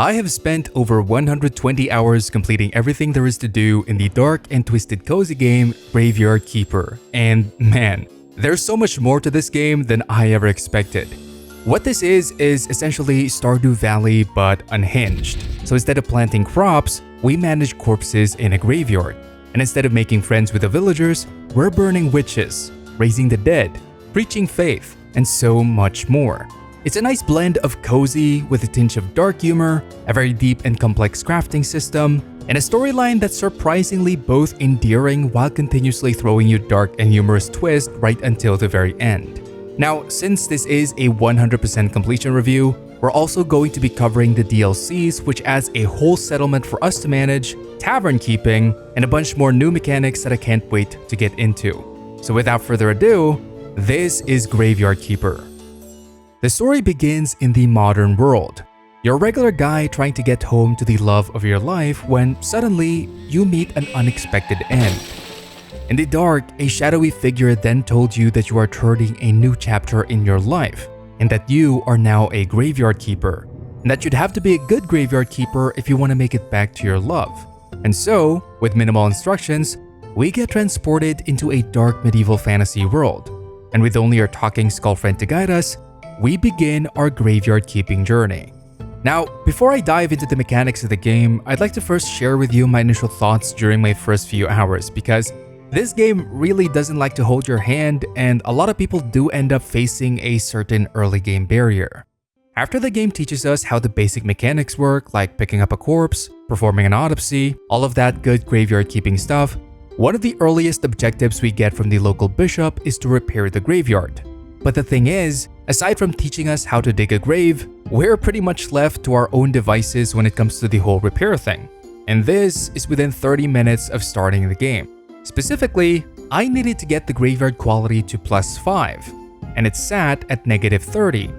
I have spent over 120 hours completing everything there is to do in the dark and twisted cozy game Graveyard Keeper, and man, there's so much more to this game than I ever expected. What this is essentially Stardew Valley but unhinged. So instead of planting crops, we manage corpses in a graveyard. And instead of making friends with the villagers, we're burning witches, raising the dead, preaching faith, and so much more. It's a nice blend of cozy with a tinge of dark humor, a very deep and complex crafting system, and a storyline that's surprisingly both endearing while continuously throwing you dark and humorous twists right until the very end. Now, since this is a 100% completion review, we're also going to be covering the DLCs, which adds a whole settlement for us to manage, tavern keeping, and a bunch more new mechanics that I can't wait to get into. So without further ado, this is Graveyard Keeper. The story begins in the modern world. You're a regular guy trying to get home to the love of your life when suddenly you meet an unexpected end. In the dark, a shadowy figure then told you that you are turning a new chapter in your life and that you are now a graveyard keeper, and that you'd have to be a good graveyard keeper if you want to make it back to your love. And so, with minimal instructions, we get transported into a dark medieval fantasy world. And with only our talking skull friend to guide us, we begin our graveyard keeping journey. Now, before I dive into the mechanics of the game, I'd like to first share with you my initial thoughts during my first few hours, because this game really doesn't like to hold your hand, and a lot of people do end up facing a certain early game barrier. After the game teaches us how the basic mechanics work, like picking up a corpse, performing an autopsy, all of that good graveyard keeping stuff, one of the earliest objectives we get from the local bishop is to repair the graveyard. But the thing is, aside from teaching us how to dig a grave, we're pretty much left to our own devices when it comes to the whole repair thing. And this is within 30 minutes of starting the game. Specifically, I needed to get the graveyard quality to +5, and it sat at -30.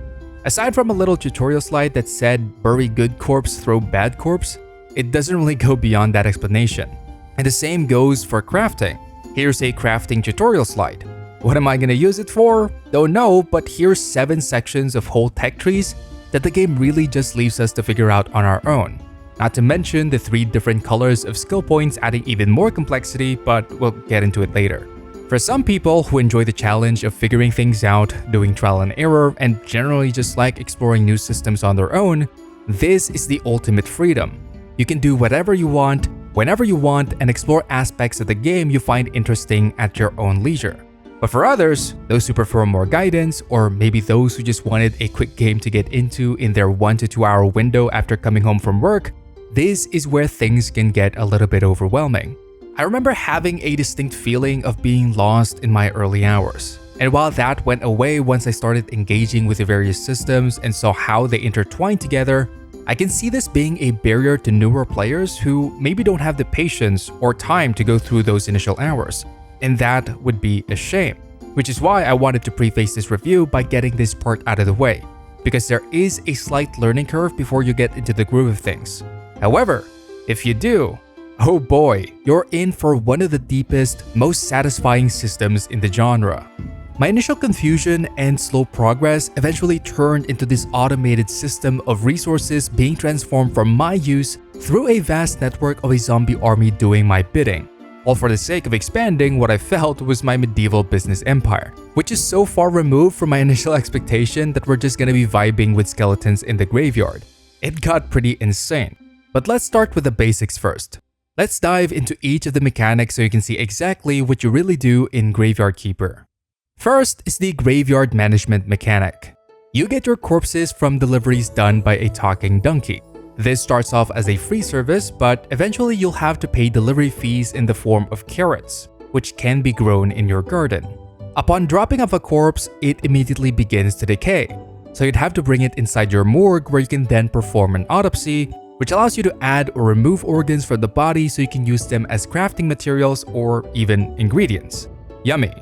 Aside from a little tutorial slide that said bury good corpse, throw bad corpse, it doesn't really go beyond that explanation. And the same goes for crafting. Here's a crafting tutorial slide. What am I going to use it for? Don't know, but here's 7 sections of whole tech trees that the game really just leaves us to figure out on our own. Not to mention the 3 different colors of skill points adding even more complexity, but we'll get into it later. For some people who enjoy the challenge of figuring things out, doing trial and error, and generally just like exploring new systems on their own, this is the ultimate freedom. You can do whatever you want, whenever you want, and explore aspects of the game you find interesting at your own leisure. But for others, those who prefer more guidance, or maybe those who just wanted a quick game to get into in their 1 to 2 hour window after coming home from work, this is where things can get a little bit overwhelming. I remember having a distinct feeling of being lost in my early hours. And while that went away once I started engaging with the various systems and saw how they intertwine together, I can see this being a barrier to newer players who maybe don't have the patience or time to go through those initial hours. And that would be a shame, which is why I wanted to preface this review by getting this part out of the way, because there is a slight learning curve before you get into the groove of things. However, if you do, oh boy, you're in for one of the deepest, most satisfying systems in the genre. My initial confusion and slow progress eventually turned into this automated system of resources being transformed from my use through a vast network of a zombie army doing my bidding, all for the sake of expanding what I felt was my medieval business empire, which is so far removed from my initial expectation that we're just gonna be vibing with skeletons in the graveyard. It got pretty insane. But let's start with the basics first. Let's dive into each of the mechanics so you can see exactly what you really do in Graveyard Keeper. First is the graveyard management mechanic. You get your corpses from deliveries done by a talking donkey. This starts off as a free service, but eventually you'll have to pay delivery fees in the form of carrots, which can be grown in your garden. Upon dropping off a corpse, it immediately begins to decay, so you'd have to bring it inside your morgue where you can then perform an autopsy, which allows you to add or remove organs from the body so you can use them as crafting materials or even ingredients. Yummy.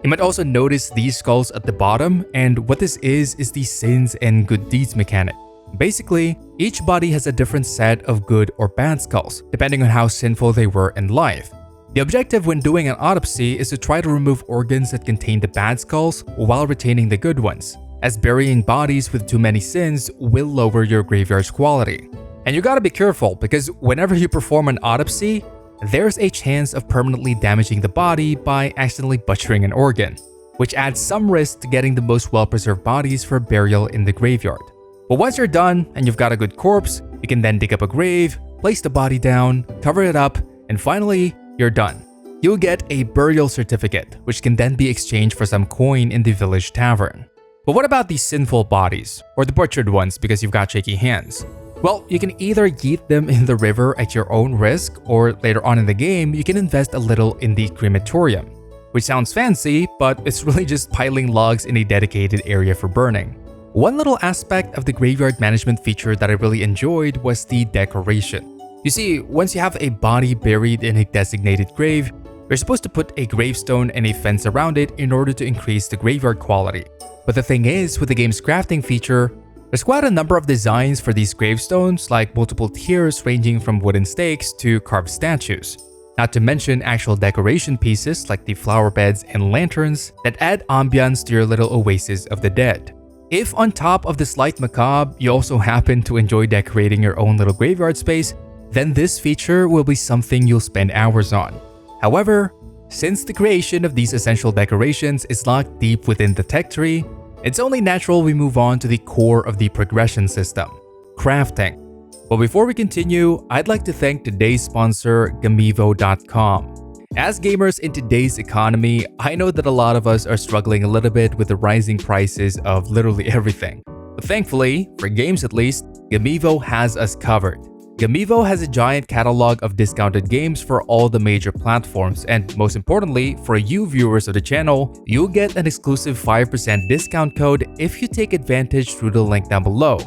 You might also notice these skulls at the bottom, and what this is the sins and good deeds mechanic. Basically, each body has a different set of good or bad skulls, depending on how sinful they were in life. The objective when doing an autopsy is to try to remove organs that contain the bad skulls while retaining the good ones, as burying bodies with too many sins will lower your graveyard's quality. And you gotta be careful because whenever you perform an autopsy, there's a chance of permanently damaging the body by accidentally butchering an organ, which adds some risk to getting the most well-preserved bodies for burial in the graveyard. But once you're done and you've got a good corpse, you can then dig up a grave, place the body down, cover it up, and finally, you're done. You'll get a burial certificate, which can then be exchanged for some coin in the village tavern. But what about these sinful bodies, or the butchered ones because you've got shaky hands? Well, you can either yeet them in the river at your own risk, or later on in the game, you can invest a little in the crematorium, which sounds fancy, but it's really just piling logs in a dedicated area for burning. One little aspect of the graveyard management feature that I really enjoyed was the decoration. You see, once you have a body buried in a designated grave, you're supposed to put a gravestone and a fence around it in order to increase the graveyard quality. But the thing is, with the game's crafting feature, there's quite a number of designs for these gravestones, like multiple tiers ranging from wooden stakes to carved statues. Not to mention actual decoration pieces like the flower beds and lanterns that add ambiance to your little oasis of the dead. If on top of the slight macabre, you also happen to enjoy decorating your own little graveyard space, then this feature will be something you'll spend hours on. However, since the creation of these essential decorations is locked deep within the tech tree, it's only natural we move on to the core of the progression system, crafting. But before we continue, I'd like to thank today's sponsor, GAMIVO.com. As gamers in today's economy, I know that a lot of us are struggling a little bit with the rising prices of literally everything. But thankfully, for games at least, GAMIVO has us covered. GAMIVO has a giant catalog of discounted games for all the major platforms, and most importantly, for you viewers of the channel, you'll get an exclusive 5% discount code if you take advantage through the link down below.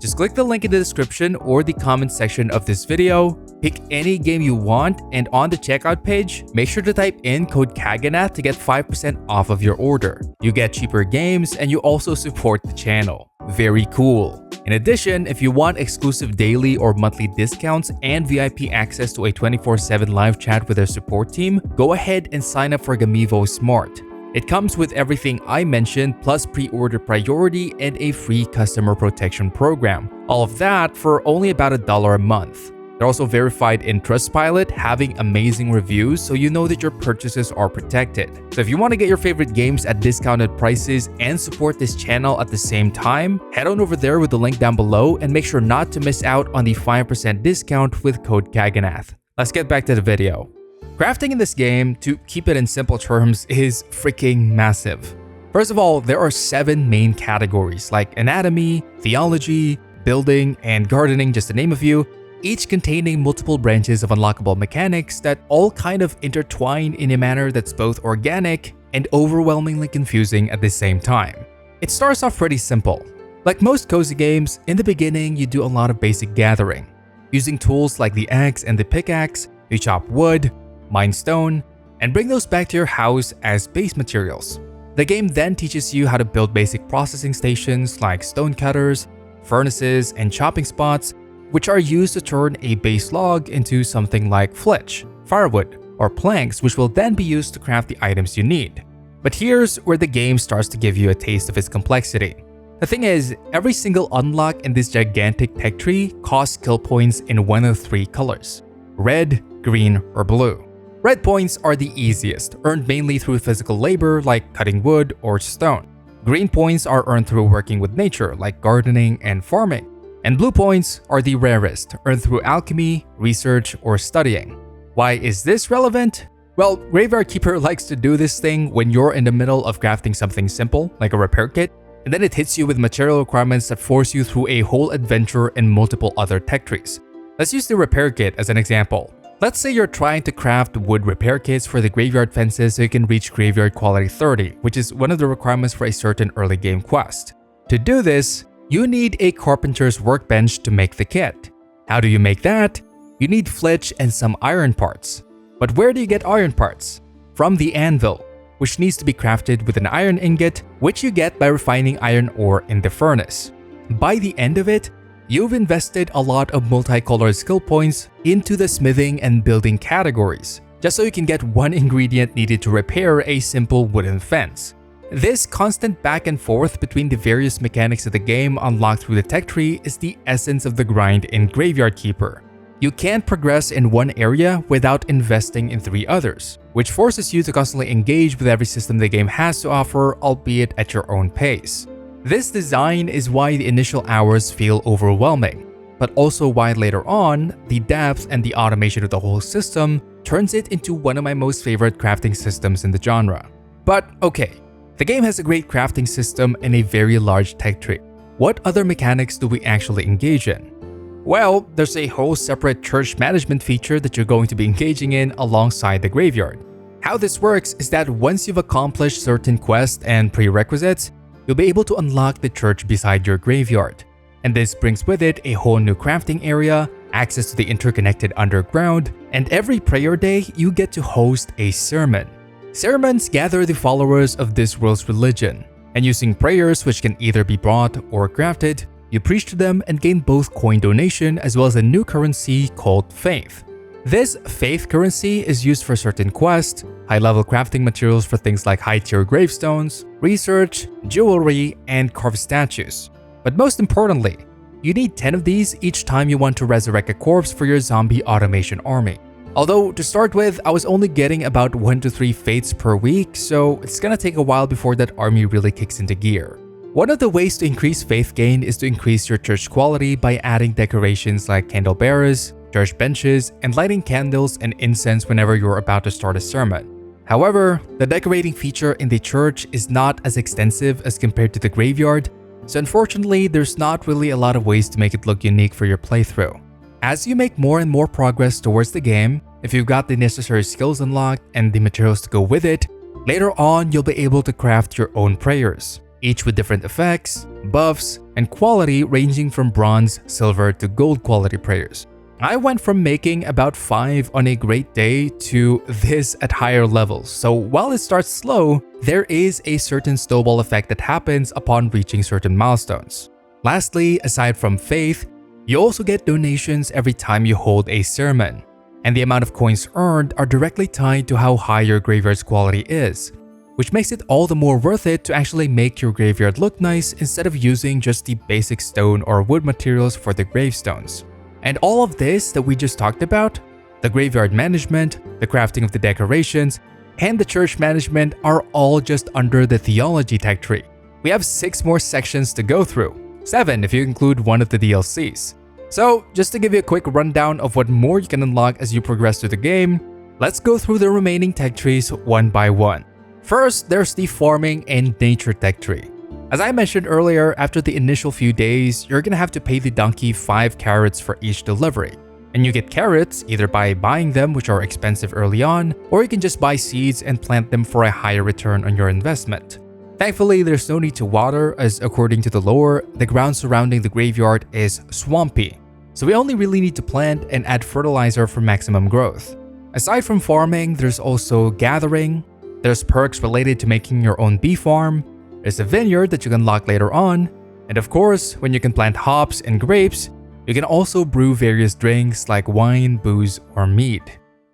Just click the link in the description or the comment section of this video, pick any game you want, and on the checkout page, make sure to type in code Kaganath to get 5% off of your order. You get cheaper games and you also support the channel. Very cool. In addition, if you want exclusive daily or monthly discounts and VIP access to a 24/7 live chat with our support team, go ahead and sign up for GAMIVO Smart. It comes with everything I mentioned, plus pre-order priority and a free customer protection program. All of that for only about $1 a month. They're also verified in Trustpilot, having amazing reviews so you know that your purchases are protected. So if you want to get your favorite games at discounted prices and support this channel at the same time, head on over there with the link down below and make sure not to miss out on the 5% discount with code Kaganath. Let's get back to the video. Crafting in this game, to keep it in simple terms, is freaking massive. First of all, there are 7 main categories like anatomy, theology, building, and gardening, just to name a few, each containing multiple branches of unlockable mechanics that all kind of intertwine in a manner that's both organic and overwhelmingly confusing at the same time. It starts off pretty simple. Like most cozy games, in the beginning you do a lot of basic gathering. Using tools like the axe and the pickaxe, you chop wood, mine stone, and bring those back to your house as base materials. The game then teaches you how to build basic processing stations like stone cutters, furnaces, and chopping spots, which are used to turn a base log into something like flitch, firewood, or planks, which will then be used to craft the items you need. But here's where the game starts to give you a taste of its complexity. The thing is, every single unlock in this gigantic tech tree costs skill points in one of 3 colors: red, green, or blue. Red points are the easiest, earned mainly through physical labor like cutting wood or stone. Green points are earned through working with nature like gardening and farming. And blue points are the rarest, earned through alchemy, research, or studying. Why is this relevant? Well, Graveyard Keeper likes to do this thing when you're in the middle of crafting something simple, like a repair kit, and then it hits you with material requirements that force you through a whole adventure and multiple other tech trees. Let's use the repair kit as an example. Let's say you're trying to craft wood repair kits for the graveyard fences so you can reach graveyard quality 30, which is one of the requirements for a certain early game quest. To do this, you need a carpenter's workbench to make the kit. How do you make that? You need flitch and some iron parts. But where do you get iron parts? From the anvil, which needs to be crafted with an iron ingot, which you get by refining iron ore in the furnace. By the end of it, you've invested a lot of multicolored skill points into the smithing and building categories, just so you can get one ingredient needed to repair a simple wooden fence. This constant back and forth between the various mechanics of the game unlocked through the tech tree is the essence of the grind in Graveyard Keeper. You can't progress in one area without investing in 3 others, which forces you to constantly engage with every system the game has to offer, albeit at your own pace. This design is why the initial hours feel overwhelming, but also why later on, the depth and the automation of the whole system turns it into one of my most favorite crafting systems in the genre. But okay, the game has a great crafting system and a very large tech tree. What other mechanics do we actually engage in? Well, there's a whole separate church management feature that you're going to be engaging in alongside the graveyard. How this works is that once you've accomplished certain quests and prerequisites, you'll be able to unlock the church beside your graveyard. And this brings with it a whole new crafting area, access to the interconnected underground, and every prayer day you get to host a sermon. Sermons gather the followers of this world's religion, and using prayers which can either be bought or crafted, you preach to them and gain both coin donation as well as a new currency called faith. This faith currency is used for certain quests, high-level crafting materials for things like high-tier gravestones, research, jewelry, and carved statues. But most importantly, you need 10 of these each time you want to resurrect a corpse for your zombie automation army. Although, to start with, I was only getting about 1 to 3 faiths per week, so it's gonna take a while before that army really kicks into gear. One of the ways to increase faith gain is to increase your church quality by adding decorations like candle bearers, church benches, and lighting candles and incense whenever you're about to start a sermon. However, the decorating feature in the church is not as extensive as compared to the graveyard, so unfortunately, there's not really a lot of ways to make it look unique for your playthrough. As you make more and more progress towards the game, if you've got the necessary skills unlocked and the materials to go with it, later on you'll be able to craft your own prayers, each with different effects, buffs, and quality ranging from bronze, silver, to gold quality prayers. I went from making about 5 on a great day to this at higher levels, so while it starts slow, there is a certain snowball effect that happens upon reaching certain milestones. Lastly, aside from faith, you also get donations every time you hold a sermon, and the amount of coins earned are directly tied to how high your graveyard's quality is, which makes it all the more worth it to actually make your graveyard look nice instead of using just the basic stone or wood materials for the gravestones. And all of this that we just talked about, the graveyard management, the crafting of the decorations, and the church management are all just under the theology tech tree. We have 6 more sections to go through, 7 if you include one of the DLCs. So just to give you a quick rundown of what more you can unlock as you progress through the game, let's go through the remaining tech trees one by one. First, there's the farming and nature tech tree. As I mentioned earlier, after the initial few days, you're gonna have to pay the donkey 5 carrots for each delivery. And you get carrots either by buying them, which are expensive early on, or you can just buy seeds and plant them for a higher return on your investment. Thankfully, there's no need to water, as according to the lore, the ground surrounding the graveyard is swampy. So we only really need to plant and add fertilizer for maximum growth. Aside from farming, there's also gathering, there's perks related to making your own bee farm, there's a vineyard that you can unlock later on, and of course, when you can plant hops and grapes, you can also brew various drinks like wine, booze, or mead.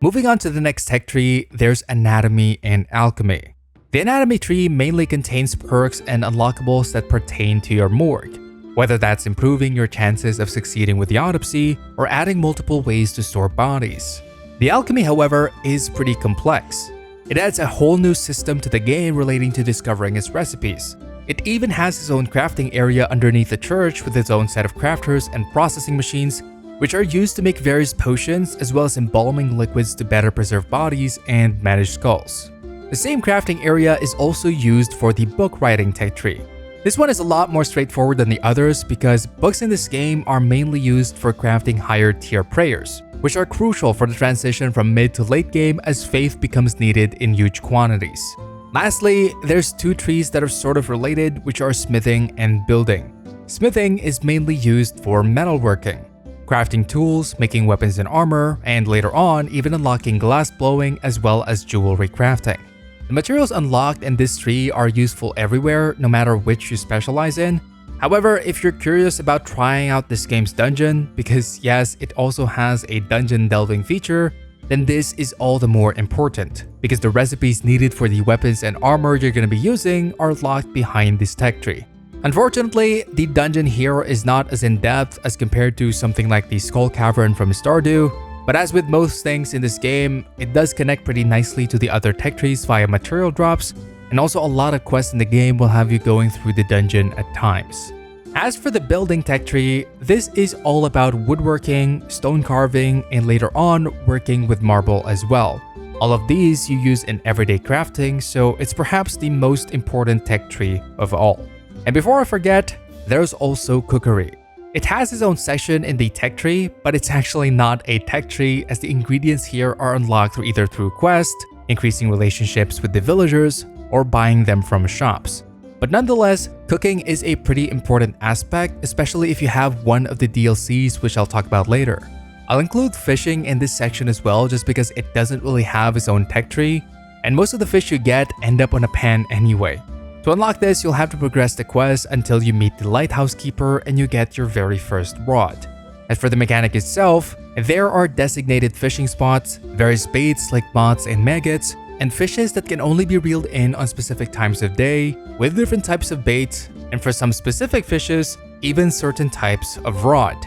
Moving on to the next tech tree, there's anatomy and alchemy. The anatomy tree mainly contains perks and unlockables that pertain to your morgue, whether that's improving your chances of succeeding with the autopsy or adding multiple ways to store bodies. The alchemy, however, is pretty complex. It adds a whole new system to the game relating to discovering its recipes. It even has its own crafting area underneath the church with its own set of crafters and processing machines, which are used to make various potions as well as embalming liquids to better preserve bodies and manage skulls. The same crafting area is also used for the book writing tech tree. This one is a lot more straightforward than the others because books in this game are mainly used for crafting higher tier prayers, which are crucial for the transition from mid to late game as faith becomes needed in huge quantities. Lastly, there's 2 trees that are sort of related, which are smithing and building. Smithing is mainly used for metalworking, crafting tools, making weapons and armor, and later on even unlocking glass blowing as well as jewelry crafting. The materials unlocked in this tree are useful everywhere, no matter which you specialize in. However, if you're curious about trying out this game's dungeon, because yes, it also has a dungeon delving feature, then this is all the more important, because the recipes needed for the weapons and armor you're going to be using are locked behind this tech tree. Unfortunately, the dungeon here is not as in-depth as compared to something like the Skull Cavern from Stardew, but as with most things in this game, it does connect pretty nicely to the other tech trees via material drops, and also a lot of quests in the game will have you going through the dungeon at times. As for the building tech tree, this is all about woodworking, stone carving, and later on, working with marble as well. All of these you use in everyday crafting, so it's perhaps the most important tech tree of all. And before I forget, there's also cookery. It has its own section in the tech tree, but it's actually not a tech tree as the ingredients here are unlocked either through quest, increasing relationships with the villagers, or buying them from shops. But nonetheless, cooking is a pretty important aspect, especially if you have one of the DLCs, which I'll talk about later. I'll include fishing in this section as well, just because it doesn't really have its own tech tree, and most of the fish you get end up on a pan anyway. To unlock this, you'll have to progress the quest until you meet the lighthouse keeper and you get your very first rod. As for the mechanic itself, there are designated fishing spots, various baits like moths and maggots, and fishes that can only be reeled in on specific times of day, with different types of bait, and for some specific fishes, even certain types of rod.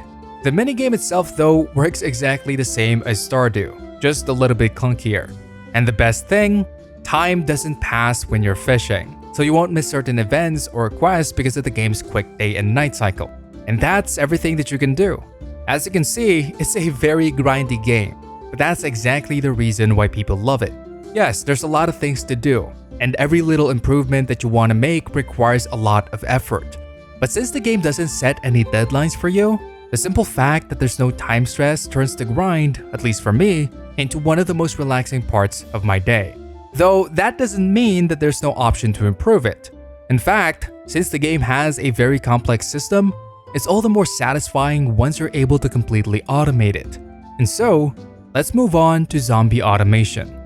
The minigame itself though works exactly the same as Stardew, just a little bit clunkier. And the best thing, time doesn't pass when you're fishing, so you won't miss certain events or quests because of the game's quick day and night cycle. And that's everything that you can do. As you can see, it's a very grindy game, but that's exactly the reason why people love it. Yes, there's a lot of things to do, and every little improvement that you want to make requires a lot of effort. But since the game doesn't set any deadlines for you, the simple fact that there's no time stress turns the grind, at least for me, into one of the most relaxing parts of my day. Though that doesn't mean that there's no option to improve it. In fact, since the game has a very complex system, it's all the more satisfying once you're able to completely automate it. And so, let's move on to zombie automation.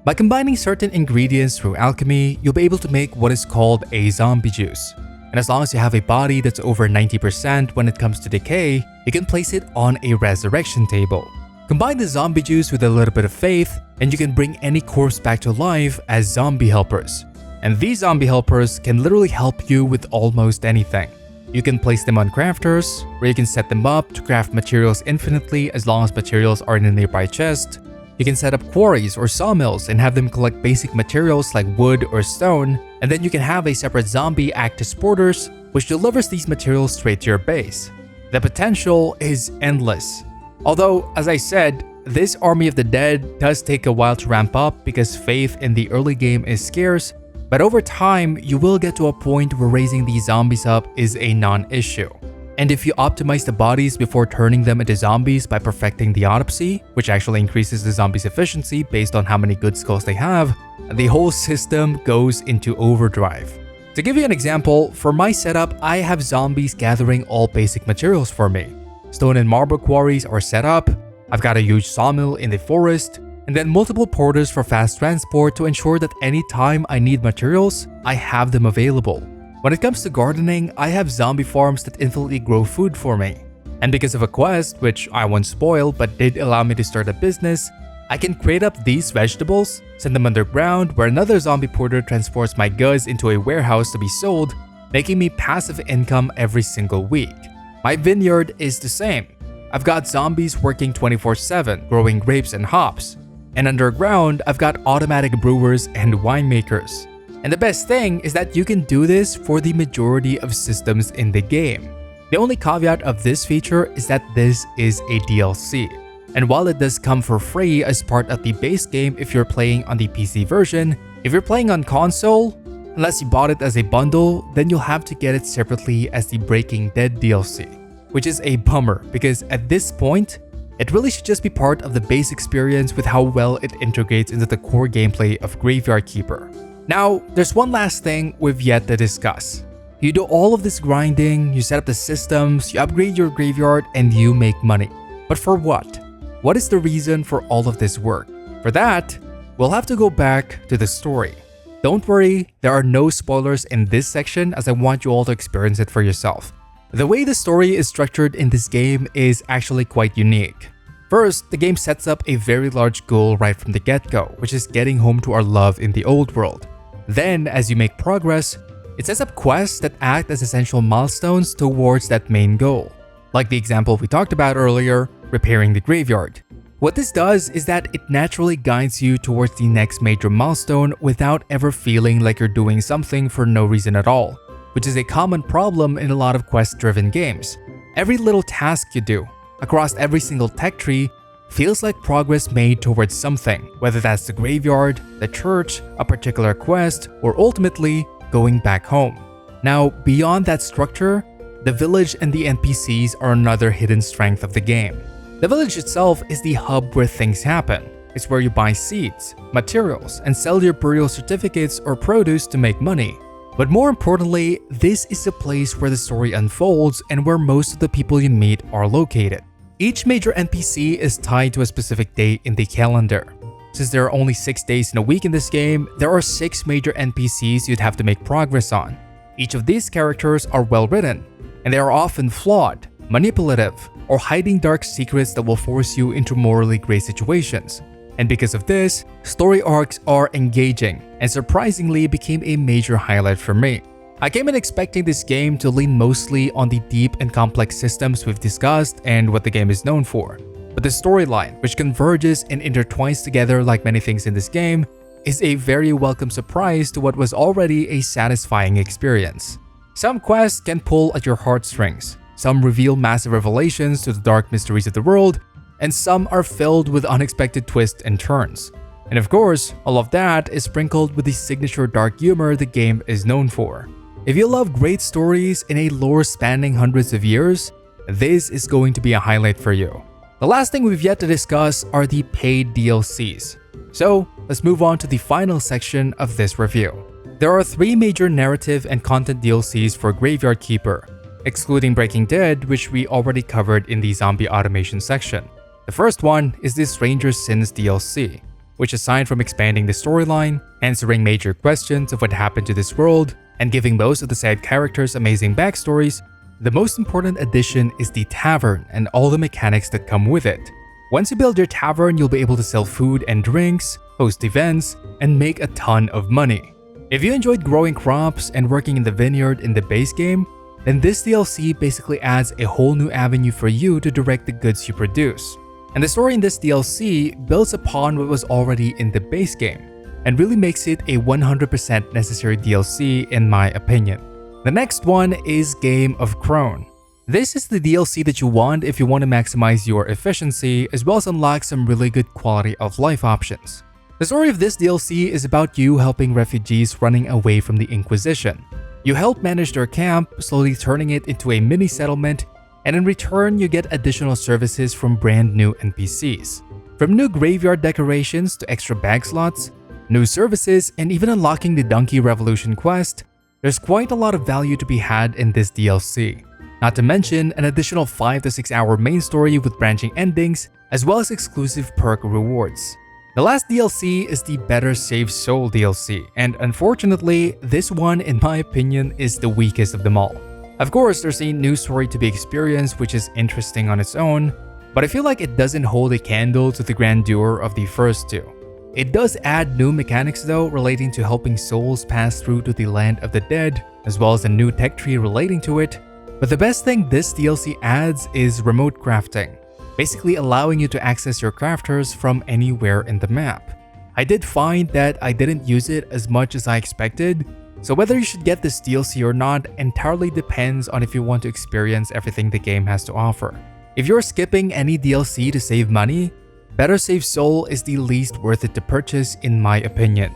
By combining certain ingredients through alchemy, you'll be able to make what is called a zombie juice. And as long as you have a body that's over 90% when it comes to decay, you can place it on a resurrection table. Combine the zombie juice with a little bit of faith, and you can bring any corpse back to life as zombie helpers. And these zombie helpers can literally help you with almost anything. You can place them on crafters, where you can set them up to craft materials infinitely as long as materials are in a nearby chest. You can set up quarries or sawmills and have them collect basic materials like wood or stone, and then you can have a separate zombie act as porters, which delivers these materials straight to your base. The potential is endless. Although, as I said, this Army of the Dead does take a while to ramp up because faith in the early game is scarce, but over time, you will get to a point where raising these zombies up is a non-issue. And if you optimize the bodies before turning them into zombies by perfecting the autopsy, which actually increases the zombies' efficiency based on how many good skulls they have, the whole system goes into overdrive. To give you an example, for my setup, I have zombies gathering all basic materials for me. Stone and marble quarries are set up, I've got a huge sawmill in the forest, and then multiple porters for fast transport to ensure that anytime I need materials, I have them available. When it comes to gardening, I have zombie farms that infinitely grow food for me. And because of a quest, which I won't spoil but did allow me to start a business, I can crate up these vegetables, send them underground where another zombie porter transports my goods into a warehouse to be sold, making me passive income every single week. My vineyard is the same. I've got zombies working 24/7, growing grapes and hops. And underground, I've got automatic brewers and winemakers. And the best thing is that you can do this for the majority of systems in the game. The only caveat of this feature is that this is a DLC. And while it does come for free as part of the base game if you're playing on the PC version, if you're playing on console, unless you bought it as a bundle, then you'll have to get it separately as the Breaking Dead DLC, which is a bummer because at this point, it really should just be part of the base experience with how well it integrates into the core gameplay of Graveyard Keeper. Now, there's one last thing we've yet to discuss. You do all of this grinding, you set up the systems, you upgrade your graveyard, and you make money. But for what? What is the reason for all of this work? For that, we'll have to go back to the story. Don't worry, there are no spoilers in this section as I want you all to experience it for yourself. The way the story is structured in this game is actually quite unique. First, the game sets up a very large goal right from the get-go, which is getting home to our love in the old world. Then, as you make progress, it sets up quests that act as essential milestones towards that main goal. Like the example we talked about earlier, repairing the graveyard. What this does is that it naturally guides you towards the next major milestone without ever feeling like you're doing something for no reason at all, which is a common problem in a lot of quest-driven games. Every little task you do, across every single tech tree, feels like progress made towards something, whether that's the graveyard, the church, a particular quest, or ultimately, going back home. Now, beyond that structure, the village and the NPCs are another hidden strength of the game. The village itself is the hub where things happen. It's where you buy seeds, materials, and sell your burial certificates or produce to make money. But more importantly, this is the place where the story unfolds and where most of the people you meet are located. Each major NPC is tied to a specific day in the calendar. Since there are only 6 days in a week in this game, there are 6 major NPCs you'd have to make progress on. Each of these characters are well written, and they are often flawed, manipulative, or hiding dark secrets that will force you into morally gray situations. And because of this, story arcs are engaging and surprisingly became a major highlight for me. I came in expecting this game to lean mostly on the deep and complex systems we've discussed and what the game is known for. But the storyline, which converges and intertwines together like many things in this game, is a very welcome surprise to what was already a satisfying experience. Some quests can pull at your heartstrings, some reveal massive revelations to the dark mysteries of the world, and some are filled with unexpected twists and turns. And of course, all of that is sprinkled with the signature dark humor the game is known for. If you love great stories in a lore spanning hundreds of years, this is going to be a highlight for you. The last thing we've yet to discuss are the paid DLCs. So, let's move on to the final section of this review. There are 3 major narrative and content DLCs for Graveyard Keeper, excluding Breaking Dead, which we already covered in the zombie automation section. The first one is the Stranger Sins DLC, which aside from expanding the storyline, answering major questions of what happened to this world, and giving most of the side characters amazing backstories, the most important addition is the tavern and all the mechanics that come with it. Once you build your tavern, you'll be able to sell food and drinks, host events, and make a ton of money. If you enjoyed growing crops and working in the vineyard in the base game, then this DLC basically adds a whole new avenue for you to direct the goods you produce. And the story in this DLC builds upon what was already in the base game, and really makes it a 100% necessary DLC in my opinion. The next one is Game of Crone. This is the DLC that you want if you want to maximize your efficiency as well as unlock some really good quality of life options. The story of this DLC is about you helping refugees running away from the Inquisition. You help manage their camp, slowly turning it into a mini settlement, and in return you get additional services from brand new NPCs. From new graveyard decorations to extra bag slots, new services, and even unlocking the Donkey Revolution quest, there's quite a lot of value to be had in this DLC. Not to mention an additional 5 to 6 hour main story with branching endings, as well as exclusive perk rewards. The last DLC is the Better Save Soul DLC, and unfortunately, this one in my opinion is the weakest of them all. Of course, there's a new story to be experienced which is interesting on its own, but I feel like it doesn't hold a candle to the grandeur of the first two. It does add new mechanics though relating to helping souls pass through to the land of the dead, as well as a new tech tree relating to it, but the best thing this DLC adds is remote crafting, basically allowing you to access your crafters from anywhere in the map. I did find that I didn't use it as much as I expected, so whether you should get this DLC or not entirely depends on if you want to experience everything the game has to offer. If you're skipping any DLC to save money, Better Save Soul is the least worth it to purchase in my opinion.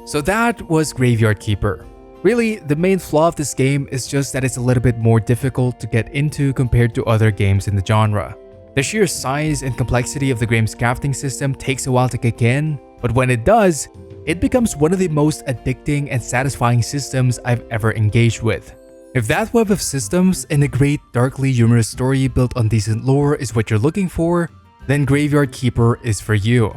So that was Graveyard Keeper. Really, the main flaw of this game is just that it's a little bit more difficult to get into compared to other games in the genre. The sheer size and complexity of the game's crafting system takes a while to kick in, but when it does, it becomes one of the most addicting and satisfying systems I've ever engaged with. If that web of systems and a great, darkly humorous story built on decent lore is what you're looking for, then Graveyard Keeper is for you.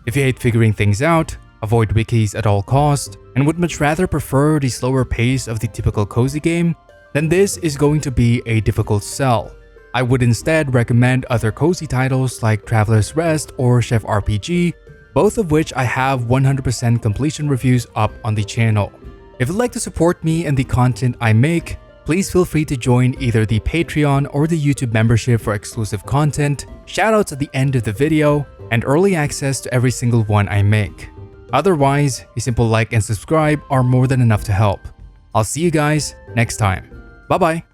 If you hate figuring things out, avoid wikis at all costs, and would much rather prefer the slower pace of the typical cozy game, then this is going to be a difficult sell. I would instead recommend other cozy titles like Traveler's Rest or Chef RPG, both of which I have 100% completion reviews up on the channel. If you'd like to support me and the content I make, please feel free to join either the Patreon or the YouTube membership for exclusive content, shoutouts at the end of the video, and early access to every single one I make. Otherwise, a simple like and subscribe are more than enough to help. I'll see you guys next time. Bye bye.